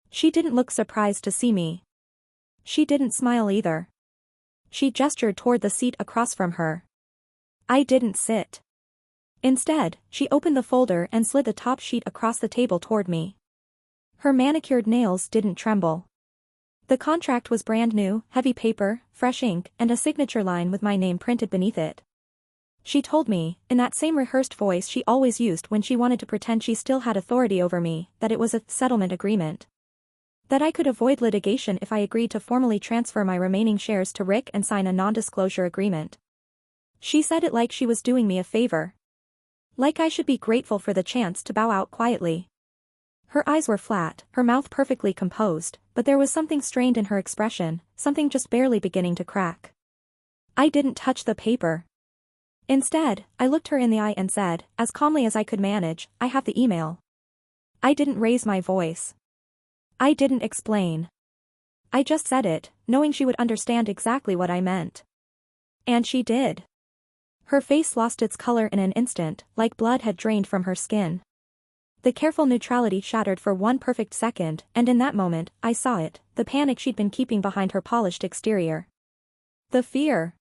She didn't look surprised to see me. She didn't smile either. She gestured toward the seat across from her. I didn't sit. Instead, she opened the folder and slid the top sheet across the table toward me. Her manicured nails didn't tremble. The contract was brand new, heavy paper, fresh ink, and a signature line with my name printed beneath it. She told me, in that same rehearsed voice she always used when she wanted to pretend she still had authority over me, that it was a settlement agreement. That I could avoid litigation if I agreed to formally transfer my remaining shares to Rick and sign a non-disclosure agreement. She said it like she was doing me a favor. Like I should be grateful for the chance to bow out quietly. Her eyes were flat, her mouth perfectly composed, but there was something strained in her expression, something just barely beginning to crack. I didn't touch the paper. Instead, I looked her in the eye and said, as calmly as I could manage, I have the email. I didn't raise my voice. I didn't explain. I just said it, knowing she would understand exactly what I meant. And she did. Her face lost its color in an instant, like blood had drained from her skin. The careful neutrality shattered for one perfect second, and in that moment, I saw it, the panic she'd been keeping behind her polished exterior. The fear.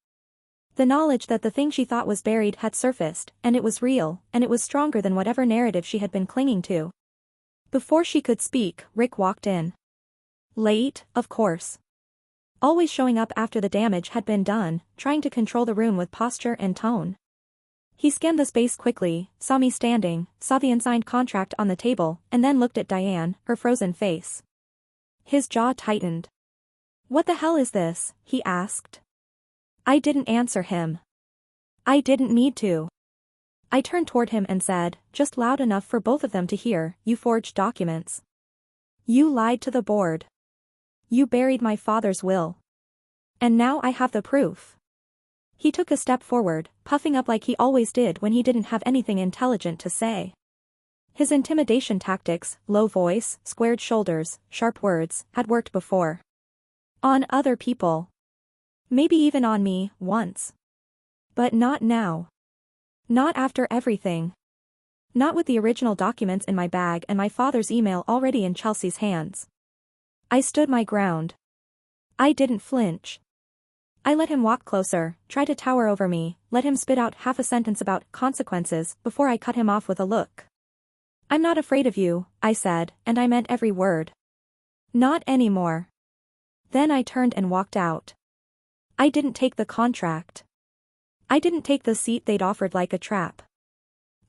The knowledge that the thing she thought was buried had surfaced, and it was real, and it was stronger than whatever narrative she had been clinging to. Before she could speak, Rick walked in. Late, of course. Always showing up after the damage had been done, trying to control the room with posture and tone. He scanned the space quickly, saw me standing, saw the unsigned contract on the table, and then looked at Diane, her frozen face. His jaw tightened. "What the hell is this?" he asked. I didn't answer him. I didn't need to. I turned toward him and said, just loud enough for both of them to hear, "You forged documents. You lied to the board. You buried my father's will. And now I have the proof." He took a step forward, puffing up like he always did when he didn't have anything intelligent to say. His intimidation tactics, low voice, squared shoulders, sharp words, had worked before. On other people. Maybe even on me, once. But not now. Not after everything. Not with the original documents in my bag and my father's email already in Chelsea's hands. I stood my ground. I didn't flinch. I let him walk closer, try to tower over me, let him spit out half a sentence about consequences before I cut him off with a look. "I'm not afraid of you," I said, and I meant every word. Not anymore. Then I turned and walked out. I didn't take the contract. I didn't take the seat they'd offered like a trap.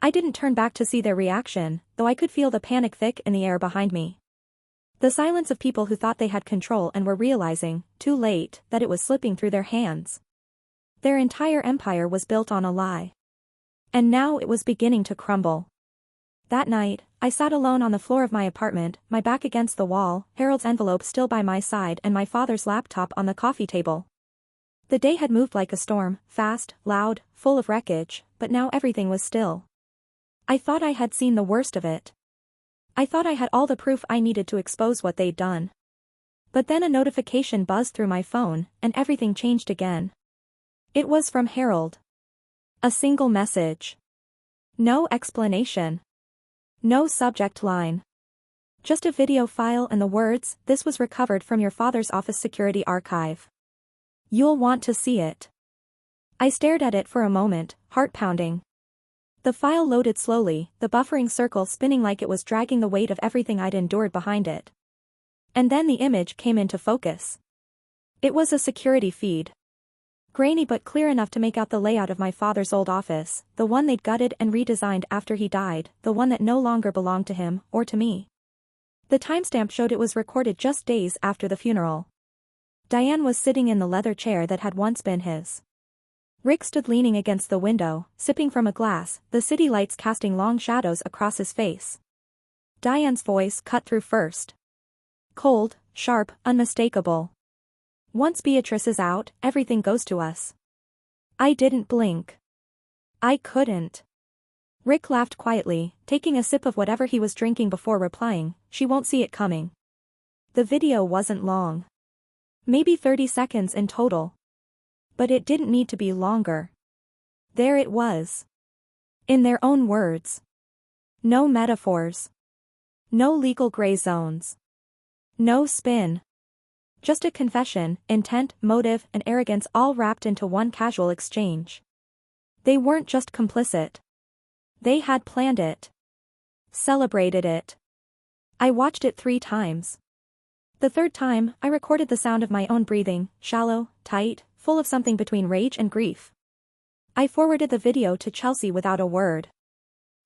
I didn't turn back to see their reaction, though I could feel the panic thick in the air behind me. The silence of people who thought they had control and were realizing, too late, that it was slipping through their hands. Their entire empire was built on a lie. And now it was beginning to crumble. That night, I sat alone on the floor of my apartment, my back against the wall, Harold's envelope still by my side and my father's laptop on the coffee table. The day had moved like a storm, fast, loud, full of wreckage, but now everything was still. I thought I had seen the worst of it. I thought I had all the proof I needed to expose what they'd done. But then a notification buzzed through my phone, and everything changed again. It was from Harold. A single message. No explanation. No subject line. Just a video file and the words, "This was recovered from your father's office security archive. You'll want to see it." I stared at it for a moment, heart pounding. The file loaded slowly, the buffering circle spinning like it was dragging the weight of everything I'd endured behind it. And then the image came into focus. It was a security feed. Grainy but clear enough to make out the layout of my father's old office, the one they'd gutted and redesigned after he died, the one that no longer belonged to him, or to me. The timestamp showed it was recorded just days after the funeral. Diane was sitting in the leather chair that had once been his. Rick stood leaning against the window, sipping from a glass, the city lights casting long shadows across his face. Diane's voice cut through first. Cold, sharp, unmistakable. "Once Beatrice is out, everything goes to us." I didn't blink. I couldn't. Rick laughed quietly, taking a sip of whatever he was drinking before replying, "She won't see it coming." The video wasn't long. Maybe 30 seconds in total. But it didn't need to be longer. There it was. In their own words. No metaphors. No legal gray zones. No spin. Just a confession, intent, motive, and arrogance all wrapped into one casual exchange. They weren't just complicit. They had planned it. Celebrated it. I watched it 3 times. The third time, I recorded the sound of my own breathing, shallow, tight, full of something between rage and grief. I forwarded the video to Chelsea without a word.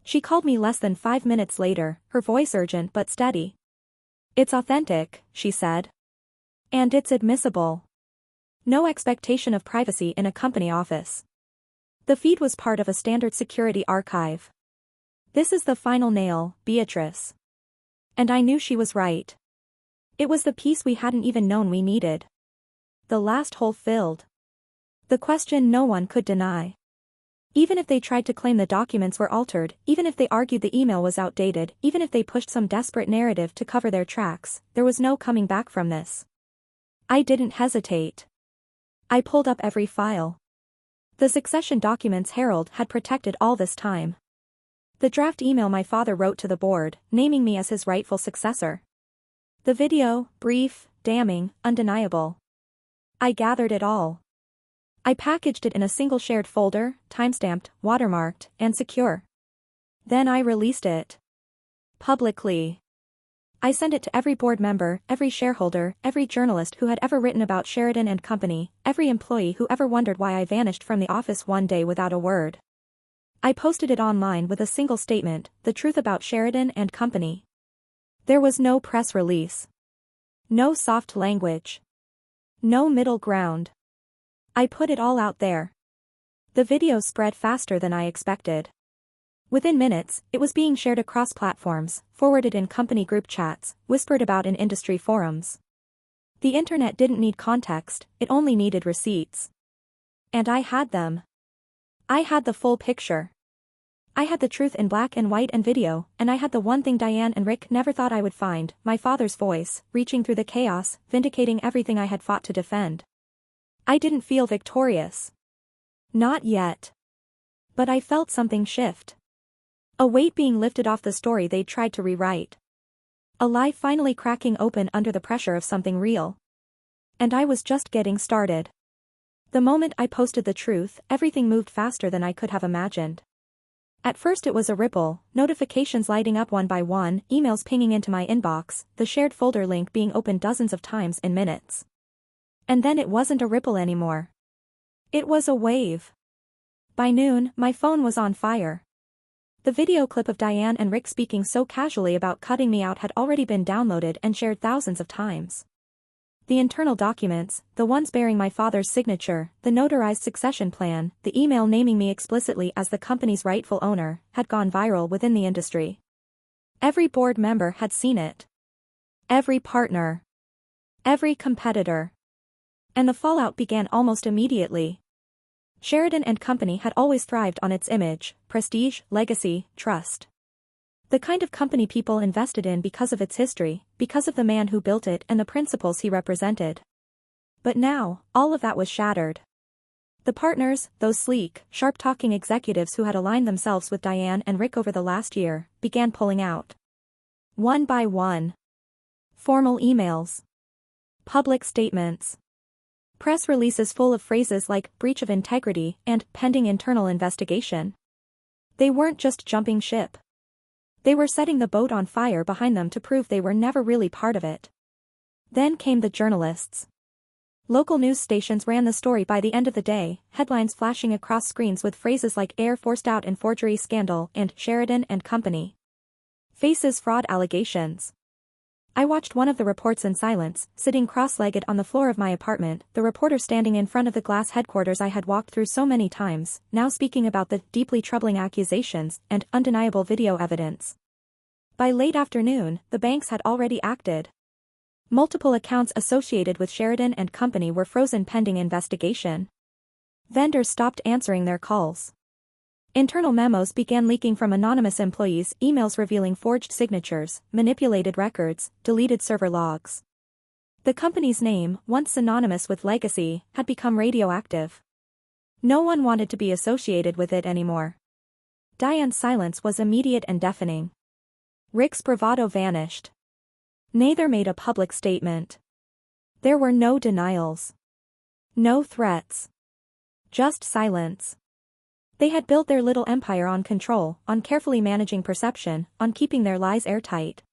She called me less than 5 minutes later, her voice urgent but steady. "It's authentic," she said. "And it's admissible. No expectation of privacy in a company office." The feed was part of a standard security archive. "This is the final nail, Beatrice." And I knew she was right. It was the piece we hadn't even known we needed. The last hole filled. The question no one could deny. Even if they tried to claim the documents were altered, even if they argued the email was outdated, even if they pushed some desperate narrative to cover their tracks, there was no coming back from this. I didn't hesitate. I pulled up every file. The succession documents Harold had protected all this time. The draft email my father wrote to the board, naming me as his rightful successor. The video, brief, damning, undeniable. I gathered it all. I packaged it in a single shared folder, timestamped, watermarked, and secure. Then I released it. Publicly. I sent it to every board member, every shareholder, every journalist who had ever written about Sheridan and Company, every employee who ever wondered why I vanished from the office one day without a word. I posted it online with a single statement, the truth about Sheridan and Company. There was no press release. No soft language. No middle ground. I put it all out there. The video spread faster than I expected. Within minutes, it was being shared across platforms, forwarded in company group chats, whispered about in industry forums. The internet didn't need context, it only needed receipts. And I had them. I had the full picture. I had the truth in black and white and video, and I had the one thing Diane and Rick never thought I would find, my father's voice, reaching through the chaos, vindicating everything I had fought to defend. I didn't feel victorious. Not yet. But I felt something shift. A weight being lifted off the story they tried to rewrite. A lie finally cracking open under the pressure of something real. And I was just getting started. The moment I posted the truth, everything moved faster than I could have imagined. At first it was a ripple, notifications lighting up one by one, emails pinging into my inbox, the shared folder link being opened dozens of times in minutes. And then it wasn't a ripple anymore. It was a wave. By noon, my phone was on fire. The video clip of Diane and Rick speaking so casually about cutting me out had already been downloaded and shared thousands of times. The internal documents, the ones bearing my father's signature, the notarized succession plan, the email naming me explicitly as the company's rightful owner, had gone viral within the industry. Every board member had seen it. Every partner. Every competitor. And the fallout began almost immediately. Sheridan and Company had always thrived on its image, prestige, legacy, trust. The kind of company people invested in because of its history, because of the man who built it and the principles he represented. But now, all of that was shattered. The partners, those sleek, sharp-talking executives who had aligned themselves with Diane and Rick over the last year, began pulling out. One by one. Formal emails. Public statements. Press releases full of phrases like breach of integrity and pending internal investigation. They weren't just jumping ship. They were setting the boat on fire behind them to prove they were never really part of it. Then came the journalists. Local news stations ran the story by the end of the day, headlines flashing across screens with phrases like Air Forced Out and Forgery Scandal and Sheridan and Company faces fraud allegations. I watched one of the reports in silence, sitting cross-legged on the floor of my apartment, the reporter standing in front of the glass headquarters I had walked through so many times, now speaking about the deeply troubling accusations and undeniable video evidence. By late afternoon, the banks had already acted. Multiple accounts associated with Sheridan and Company were frozen pending investigation. Vendors stopped answering their calls. Internal memos began leaking from anonymous employees, emails revealing forged signatures, manipulated records, deleted server logs. The company's name, once synonymous with legacy, had become radioactive. No one wanted to be associated with it anymore. Diane's silence was immediate and deafening. Rick's bravado vanished. Neither made a public statement. There were no denials. No threats. Just silence. They had built their little empire on control, on carefully managing perception, on keeping their lies airtight.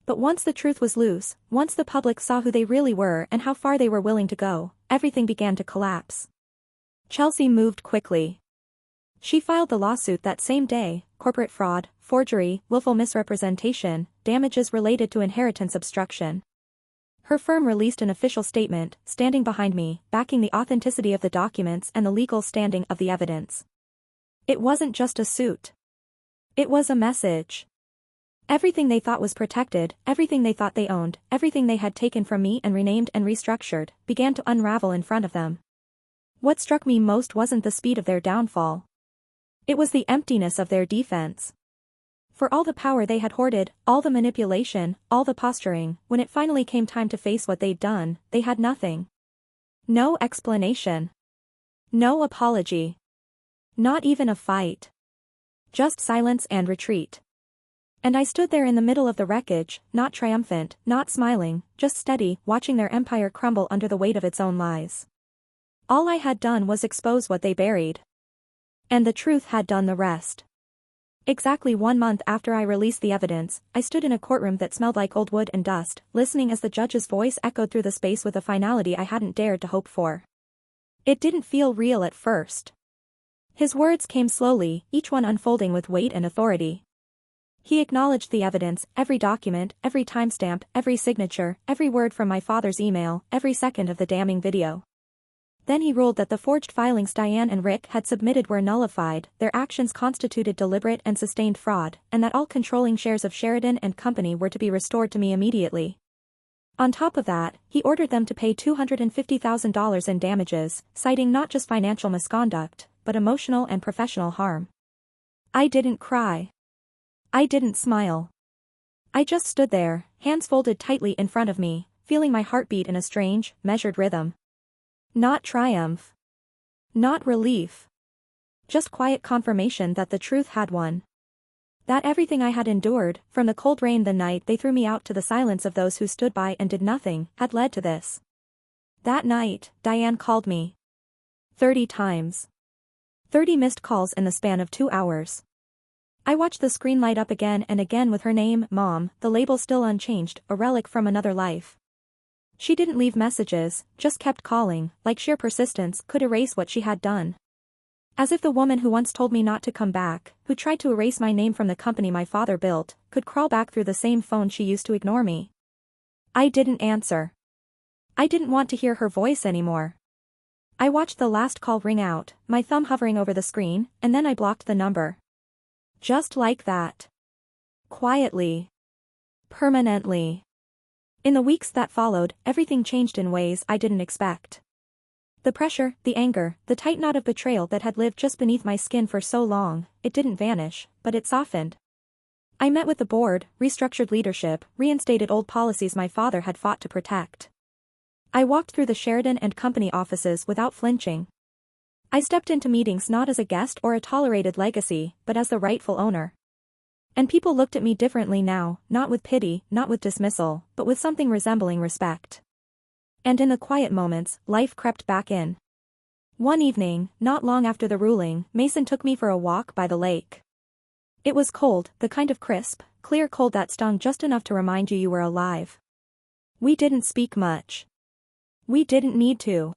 But once the truth was loose, once the public saw who they really were and how far they were willing to go, everything began to collapse. Chelsea moved quickly. She filed the lawsuit that same day: corporate fraud, forgery, willful misrepresentation, damages related to inheritance obstruction. Her firm released an official statement, standing behind me, backing the authenticity of the documents and the legal standing of the evidence. It wasn't just a suit. It was a message. Everything they thought was protected, everything they thought they owned, everything they had taken from me and renamed and restructured, began to unravel in front of them. What struck me most wasn't the speed of their downfall. It was the emptiness of their defense. For all the power they had hoarded, all the manipulation, all the posturing, when it finally came time to face what they'd done, they had nothing. No explanation. No apology. Not even a fight. Just silence and retreat. And I stood there in the middle of the wreckage, not triumphant, not smiling, just steady, watching their empire crumble under the weight of its own lies. All I had done was expose what they buried. And the truth had done the rest. Exactly 1 month after I released the evidence, I stood in a courtroom that smelled like old wood and dust, listening as the judge's voice echoed through the space with a finality I hadn't dared to hope for. It didn't feel real at first. His words came slowly, each one unfolding with weight and authority. He acknowledged the evidence, every document, every timestamp, every signature, every word from my father's email, every second of the damning video. Then he ruled that the forged filings Diane and Rick had submitted were nullified, their actions constituted deliberate and sustained fraud, and that all controlling shares of Sheridan and Company were to be restored to me immediately. On top of that, he ordered them to pay $250,000 in damages, citing not just financial misconduct, but emotional and professional harm. I didn't cry. I didn't smile. I just stood there, hands folded tightly in front of me, feeling my heartbeat in a strange, measured rhythm. Not triumph. Not relief. Just quiet confirmation that the truth had won. That everything I had endured, from the cold rain the night they threw me out to the silence of those who stood by and did nothing, had led to this. That night, Diane called me. 30 times. 30 missed calls in the span of 2 hours. I watched the screen light up again and again with her name, Mom, the label still unchanged, a relic from another life. She didn't leave messages, just kept calling, like sheer persistence could erase what she had done. As if the woman who once told me not to come back, who tried to erase my name from the company my father built, could crawl back through the same phone she used to ignore me. I didn't answer. I didn't want to hear her voice anymore. I watched the last call ring out, my thumb hovering over the screen, and then I blocked the number. Just like that. Quietly. Permanently. In the weeks that followed, everything changed in ways I didn't expect. The pressure, the anger, the tight knot of betrayal that had lived just beneath my skin for so long, it didn't vanish, but it softened. I met with the board, restructured leadership, reinstated old policies my father had fought to protect. I walked through the Sheridan and Company offices without flinching. I stepped into meetings not as a guest or a tolerated legacy, but as the rightful owner. And people looked at me differently now, not with pity, not with dismissal, but with something resembling respect. And in the quiet moments, life crept back in. One evening, not long after the ruling, Mason took me for a walk by the lake. It was cold, the kind of crisp, clear cold that stung just enough to remind you were alive. We didn't speak much. We didn't need to.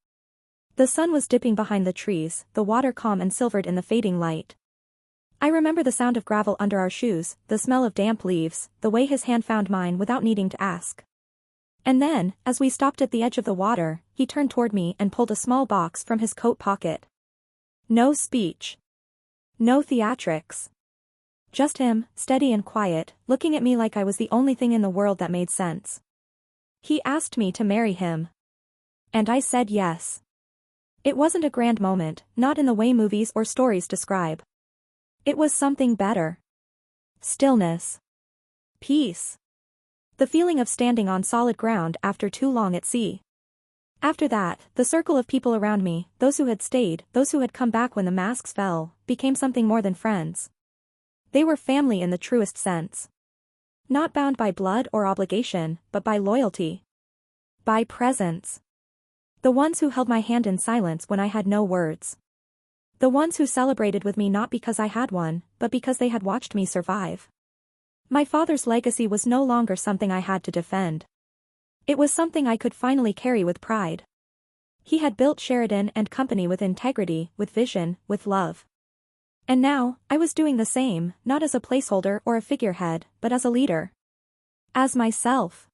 The sun was dipping behind the trees, the water calm and silvered in the fading light. I remember the sound of gravel under our shoes, the smell of damp leaves, the way his hand found mine without needing to ask. And then, as we stopped at the edge of the water, he turned toward me and pulled a small box from his coat pocket. No speech. No theatrics. Just him, steady and quiet, looking at me like I was the only thing in the world that made sense. He asked me to marry him. And I said yes. It wasn't a grand moment, not in the way movies or stories describe. It was something better. Stillness. Peace. The feeling of standing on solid ground after too long at sea. After that, the circle of people around me, those who had stayed, those who had come back when the masks fell, became something more than friends. They were family in the truest sense. Not bound by blood or obligation, but by loyalty. By presence. The ones who held my hand in silence when I had no words. The ones who celebrated with me not because I had one, but because they had watched me survive. My father's legacy was no longer something I had to defend. It was something I could finally carry with pride. He had built Sheridan and Company with integrity, with vision, with love. And now, I was doing the same, not as a placeholder or a figurehead, but as a leader. As myself.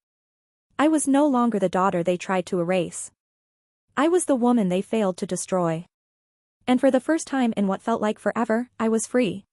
I was no longer the daughter they tried to erase. I was the woman they failed to destroy. And for the first time in what felt like forever, I was free.